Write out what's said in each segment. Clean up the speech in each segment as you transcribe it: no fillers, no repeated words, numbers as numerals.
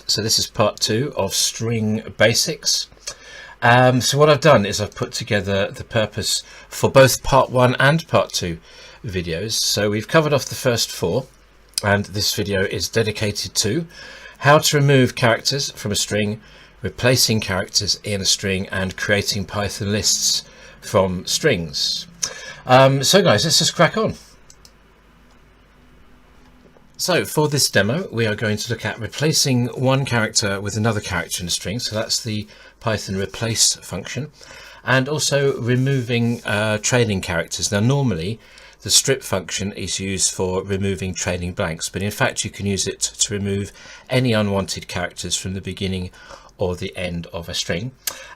So this is part 2 of string basics. So what I've done is I've put together the purpose for both part 1 and part 2 videos. So we've covered off the first 4, and this video is dedicated to how to remove characters from a string, replacing characters in a string, and creating Python lists from strings. So guys, let's just crack on. So for this demo, we are going to look at replacing one character with another character in a string. So that's the Python replace function, and also removing trailing characters. Now normally the strip function is used for removing trailing blanks, but in fact you can use it to remove any unwanted characters from the beginning or the end of a string.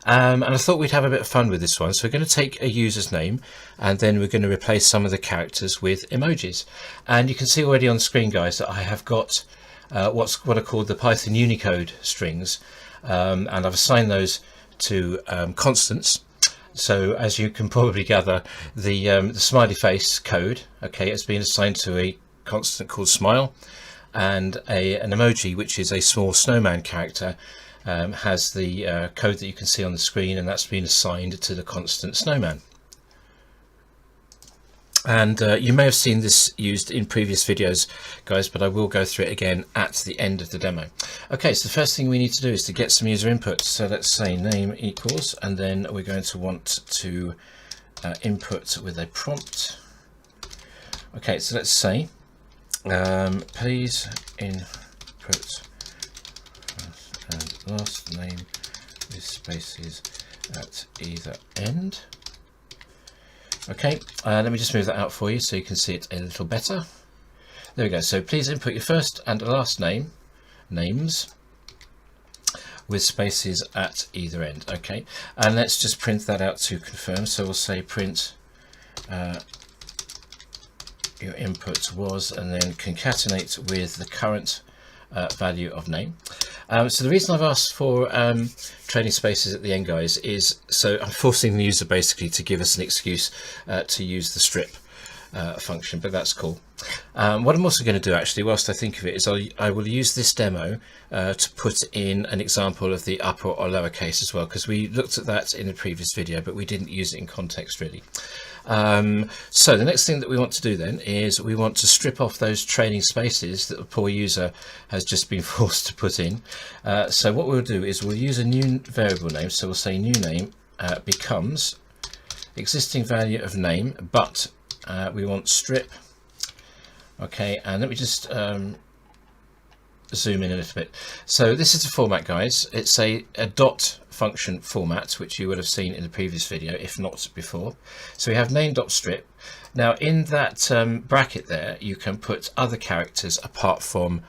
And I thought we'd have a bit of fun with this one. So we're going to take a user's name, and then we're going to replace some of the characters with emojis. And you can see already on the screen, guys, that I have got what are called the Python UNICODE strings, and I've assigned those to constants. So as you can probably gather, the smiley face code, okay, has been assigned to a constant called smile, and an emoji, which is a small snowman character, has the code that you can see on the screen, and that's been assigned to the constant snowman. And you may have seen this used in previous videos, guys, but I will go through it again at the end of the demo. Okay, so the first thing we need to do is to get some user input. So let's say name equals, and then we're going to want to input with a prompt. Okay, so let's say please input and last name with spaces at either end. Okay, let me just move that out for you so you can see it a little better. There we go. So please input your first and last names with spaces at either end. Okay, and let's just print that out to confirm. So we'll say print your input was, and then concatenate with the current value of name. So the reason I've asked for trailing spaces at the end, guys, is so I'm forcing the user basically to give us an excuse to use the strip function, but that's cool. What I'm also going to do, actually, whilst I think of it, is I will use this demo to put in an example of the upper or lowercase as well, because we looked at that in a previous video, but we didn't use it in context really. So the next thing that we want to do then is we want to strip off those trailing spaces that the poor user has just been forced to put in. So what we'll do is we'll use a new variable name. So we'll say new name becomes existing value of name, but we want strip. Okay, and let me just zoom in a little bit. So this is the format, guys. It's a dot function format, which you would have seen in the previous video, if not before. So we have name.strip. Now in that bracket there, you can put other characters apart from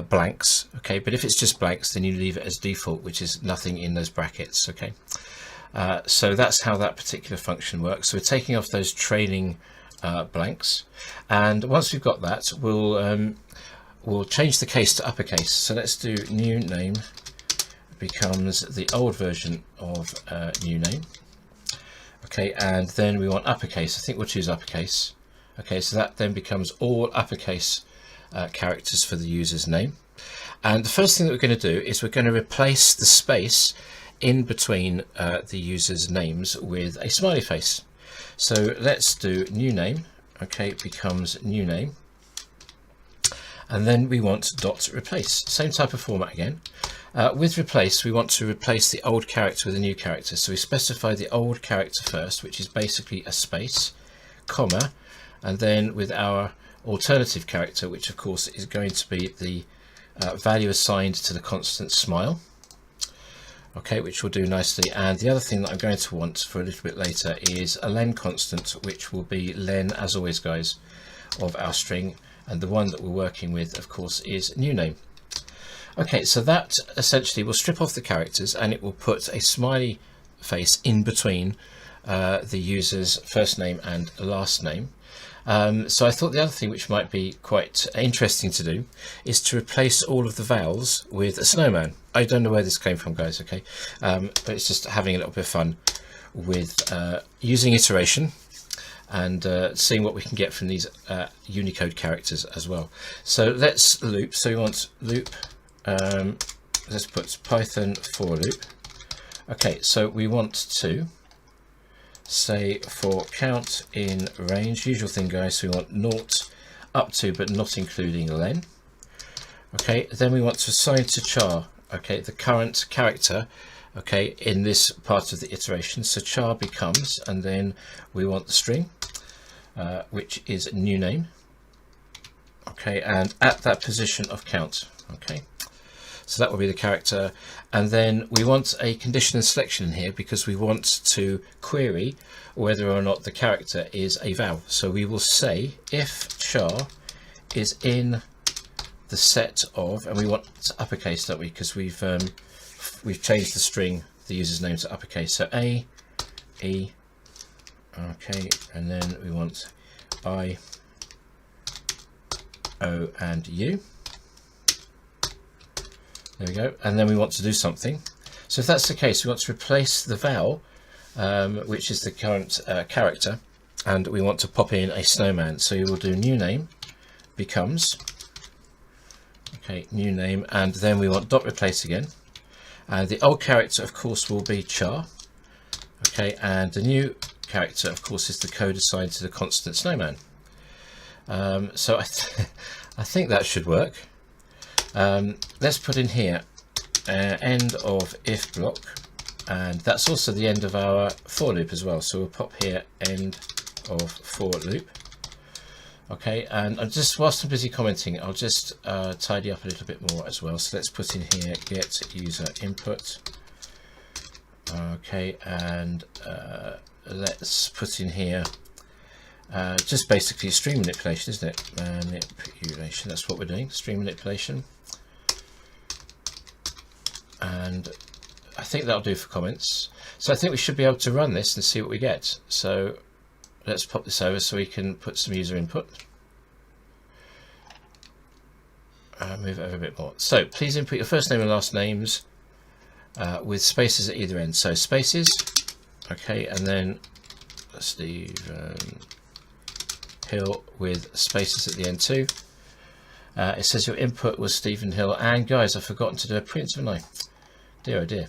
blanks. Okay, but if it's just blanks, then you leave it as default, which is nothing in those brackets. Okay, so that's how that particular function works. So we're taking off those trailing blanks, and once we've got that, we'll change the case to uppercase. So let's do new name becomes the old version of new name. Okay, and then we want uppercase. I think we'll choose uppercase. Okay, so that then becomes all uppercase characters for the user's name. And the first thing that we're going to do is we're going to replace the space in between the user's names with a smiley face. So let's do new name. Okay, becomes new name, and then we want dot replace. Same type of format again. With replace, we want to replace the old character with a new character. So we specify the old character first, which is basically a space, comma, and then with our alternative character, which of course is going to be the value assigned to the constant smile. Okay, which will do nicely. And the other thing that I'm going to want for a little bit later is a len constant, which will be len, as always, guys, of our string. And the one that we're working with, of course, is new name. Okay, so that essentially will strip off the characters, and it will put a smiley face in between the user's first name and last name. So I thought the other thing which might be quite interesting to do is to replace all of the vowels with a snowman. I don't know where this came from, guys, okay, but it's just having a little bit of fun with using iteration and seeing what we can get from these Unicode characters as well. So let's loop. So we want loop let's put Python for loop. Okay, so we want to say for count in range, usual thing guys, so we want 0 up to but not including len. Okay, then we want to assign to char, okay, the current character, okay, in this part of the iteration. So char becomes, and then we want the string, which is new name, okay, and at that position of count, okay. So that will be the character, and then we want a condition and selection in here because we want to query whether or not the character is a val. So we will say if char is in the set of, and we want to uppercase, don't we? Because we've changed the string, the user's name, to uppercase. So A, E, okay, and then we want I, O, and U. There we go, and then we want to do something. So if that's the case, we want to replace the val, which is the current character, and we want to pop in a snowman. So you will do new name becomes, okay, new name, and then we want dot replace again, and the old character of course will be char, okay, and the new character of course is the code assigned to the constant snowman. So I think that should work. Let's put in here end of if block, and that's also the end of our for loop as well, so we'll pop here end of for loop. Okay, and I'm just, whilst I'm busy commenting, I'll just tidy up a little bit more as well. So let's put in here get user input, okay, and let's put in here just basically string manipulation, isn't it? Manipulation, that's what we're doing, string manipulation. And I think that'll do for comments. So I think we should be able to run this and see what we get. So let's pop this over so we can put some user input. Move it over a bit more. So please input your first name and last names with spaces at either end. So spaces, okay, and then Stephen Hill with spaces at the end too. It says your input was Stephen Hill, and guys, I've forgotten to do a print, haven't I? Dear oh dear.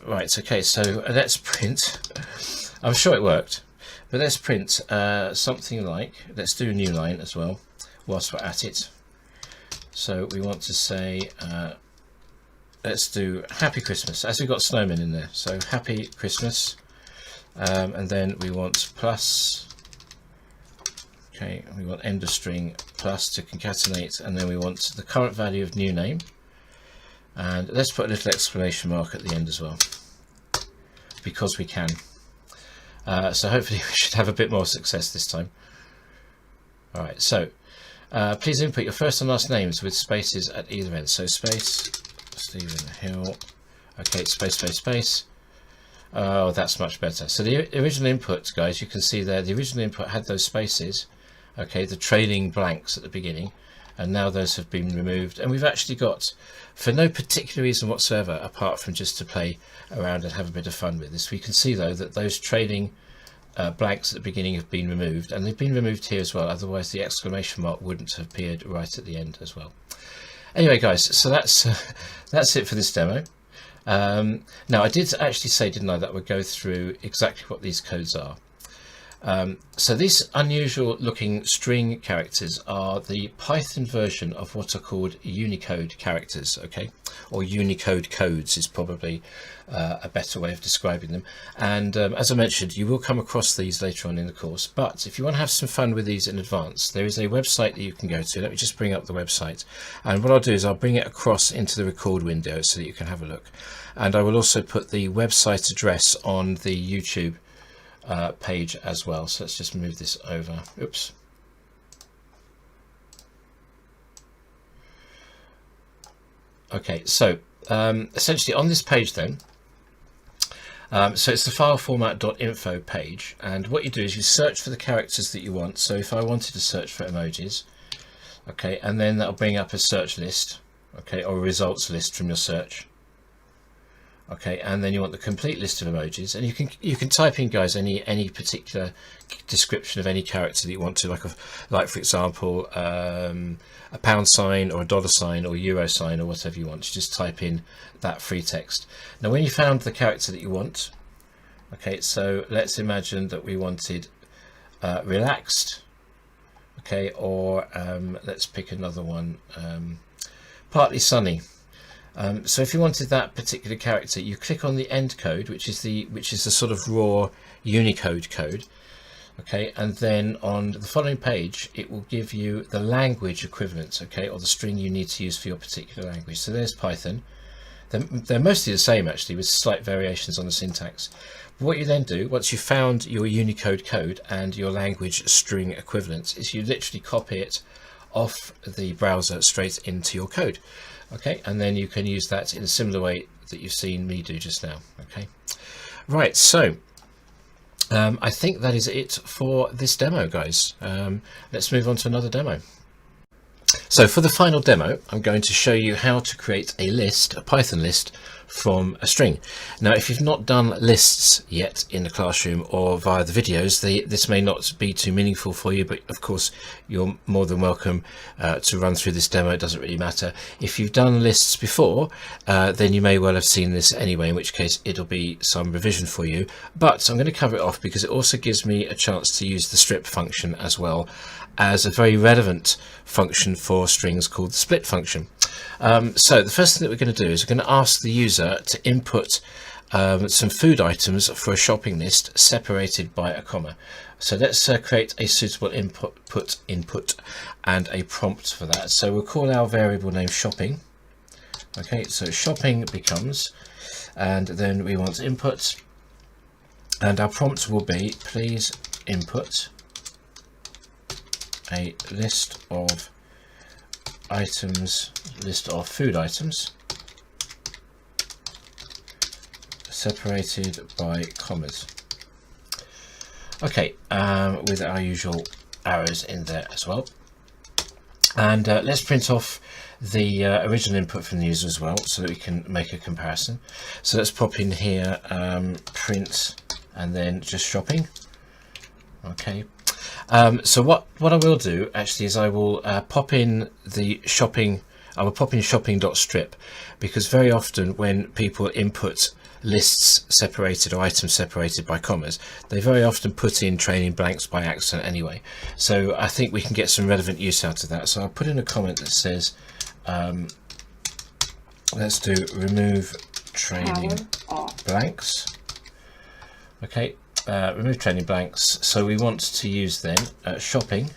Right, okay, so let's print. I'm sure it worked, but let's print something like, let's do a new line as well whilst we're at it. So we want to say, let's do Happy Christmas, as we've got snowmen in there. So Happy Christmas, and then we want plus, okay, we want end of string plus to concatenate, and then we want the current value of new name. And let's put a little exclamation mark at the end as well, because we can. So hopefully we should have a bit more success this time. Alright, so please input your first and last names with spaces at either end. So space, Stephen Hill, okay, space, space, space. Oh, that's much better. So the original input, guys, you can see there, the original input had those spaces, okay, the trailing blanks at the beginning, and now those have been removed, and we've actually got, for no particular reason whatsoever apart from just to play around and have a bit of fun with this, we can see though that those trailing blanks at the beginning have been removed, and they've been removed here as well, otherwise the exclamation mark wouldn't have appeared right at the end as well. Anyway guys, so that's it for this demo. Now I did actually say, didn't I, that we'd go through exactly what these codes are. So these unusual looking string characters are the Python version of what are called UNICODE characters, okay, or UNICODE codes is probably a better way of describing them. And as I mentioned, you will come across these later on in the course, but if you want to have some fun with these in advance, there is a website that you can go to. Let me just bring up the website, and what I'll do is I'll bring it across into the record window so that you can have a look, and I will also put the website address on the YouTube page as well. So let's just move this over. Oops. Okay, so essentially on this page then, so it's the FileForm.info page, and what you do is you search for the characters that you want. So if I wanted to search for emojis, okay, and then that'll bring up a search list, okay, or a results list from your search. Okay, and then you want the complete list of emojis, and you can type in, guys, any particular description of any character that you want to, like for example a pound sign or a dollar sign or euro sign or whatever you want. You just type in that free text. Now when you found the character that you want, okay, so let's imagine that we wanted relaxed, okay, or let's pick another one, partly sunny. So if you wanted that particular character, you click on the end code, which is the sort of raw Unicode code, okay, and then on the following page it will give you the language equivalent, okay, or the string you need to use for your particular language. So there's Python. They're mostly the same actually, with slight variations on the syntax. But what you then do, once you've found your Unicode code and your language string equivalents, is you literally copy it off the browser straight into your code. Okay, and then you can use that in a similar way that you've seen me do just now. Okay, right, so I think that is it for this demo, guys. Let's move on to another demo. So for the final demo, I'm going to show you how to create a list, a Python list, from a string. Now, if you've not done lists yet in the classroom or via the videos, this may not be too meaningful for you, but of course you're more than welcome to run through this demo. It doesn't really matter. If you've done lists before, then you may well have seen this anyway, in which case it'll be some revision for you. But I'm going to cover it off because it also gives me a chance to use the strip function as well as a very relevant function for strings called the split function. So the first thing that we're going to do is we're going to ask the user to input some food items for a shopping list separated by a comma. So let's create a suitable input and a prompt for that. So we'll call our variable name shopping. Okay, so shopping becomes, and then we want input, and our prompt will be please input a list of items, list of food items separated by commas. Okay, with our usual arrows in there as well. And let's print off the original input from the user as well, so that we can make a comparison. So let's pop in here print and then just shopping. Okay. So what I will do actually is I will pop in the shopping. I will pop in shopping.strip, because very often when people input lists separated or items separated by commas, they very often put in training blanks by accident anyway. So I think we can get some relevant use out of that. So I'll put in a comment that says let's do remove training blanks. Okay, remove training blanks. So we want to use then shopping,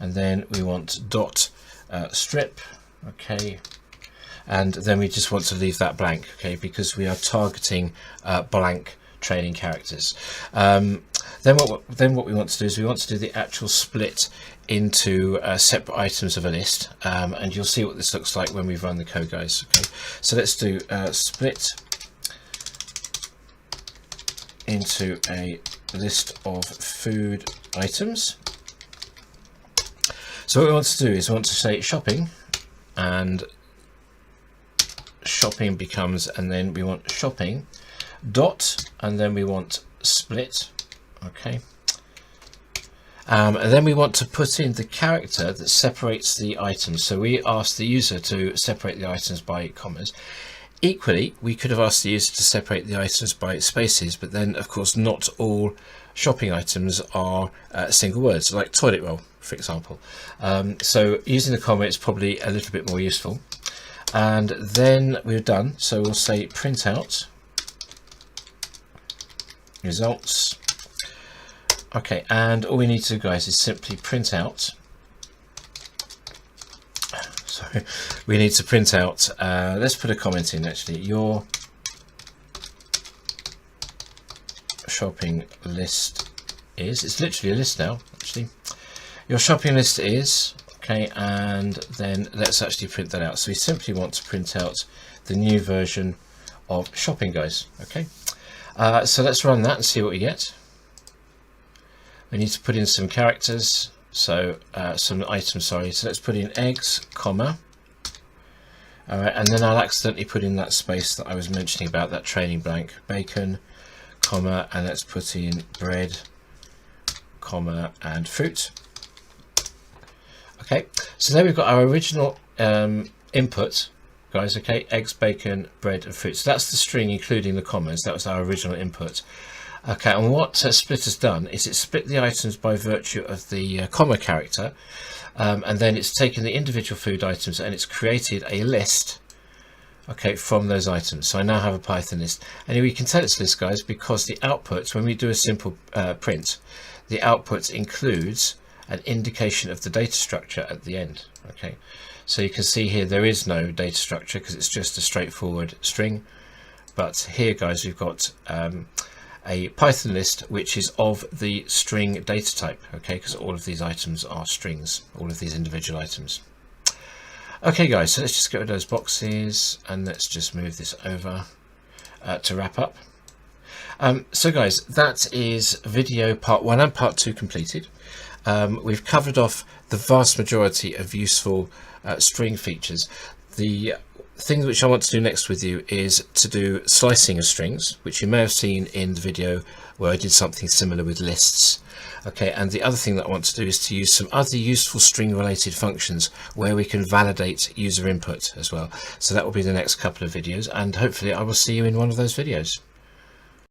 and then we want dot strip. Okay, and then we just want to leave that blank, okay, because we are targeting blank training characters. Then what we want to do is we want to do the actual split into separate items of a list, and you'll see what this looks like when we run the code, guys. Okay, so let's do split into a list of food items. So what we want to do is we want to say shopping, and shopping becomes, and then we want shopping dot, and then we want split. Okay, and then we want to put in the character that separates the items. So we ask the user to separate the items by commas. Equally, we could have asked the user to separate the items by spaces, but then of course not all shopping items are single words, like toilet roll, for example. So using the comma is probably a little bit more useful. And then we're done, so we'll say print out results. Okay, and all we need to do, guys, is simply print out. Sorry, we need to print out, let's put a comment in actually, your shopping list is, it's literally a list now actually, your shopping list is, okay, and then let's actually print that out. So we simply want to print out the new version of shopping, guys. Okay, so let's run that and see what we get. We need to put in some characters, so some items, sorry. So let's put in eggs, comma, All right, and then I'll accidentally put in that space that I was mentioning about, that trailing blank, bacon, comma, and let's put in bread, comma, and fruit. Okay, so there we've got our original input, guys. Okay, eggs, bacon, bread, and fruit. So that's the string including the commas. That was our original input. Okay, and what split has done is it's split the items by virtue of the comma character, and then it's taken the individual food items and it's created a list, okay, from those items. So I now have a Python list, and we can tell it's list, guys, because the output, when we do a simple print, the output includes an indication of the data structure at the end. Okay, so you can see here there is no data structure because it's just a straightforward string, but here, guys, we've got a Python list which is of the string data type, okay, because all of these items are strings, all of these individual items. Okay, guys, so let's just get rid of those boxes and let's just move this over to wrap up. So guys, that is video part 1 and part 2 completed. We've covered off the vast majority of useful string features. The thing which I want to do next with you is to do slicing of strings, which you may have seen in the video where I did something similar with lists. Okay, and the other thing that I want to do is to use some other useful string related functions where we can validate user input as well. So that will be the next couple of videos, and hopefully I will see you in one of those videos.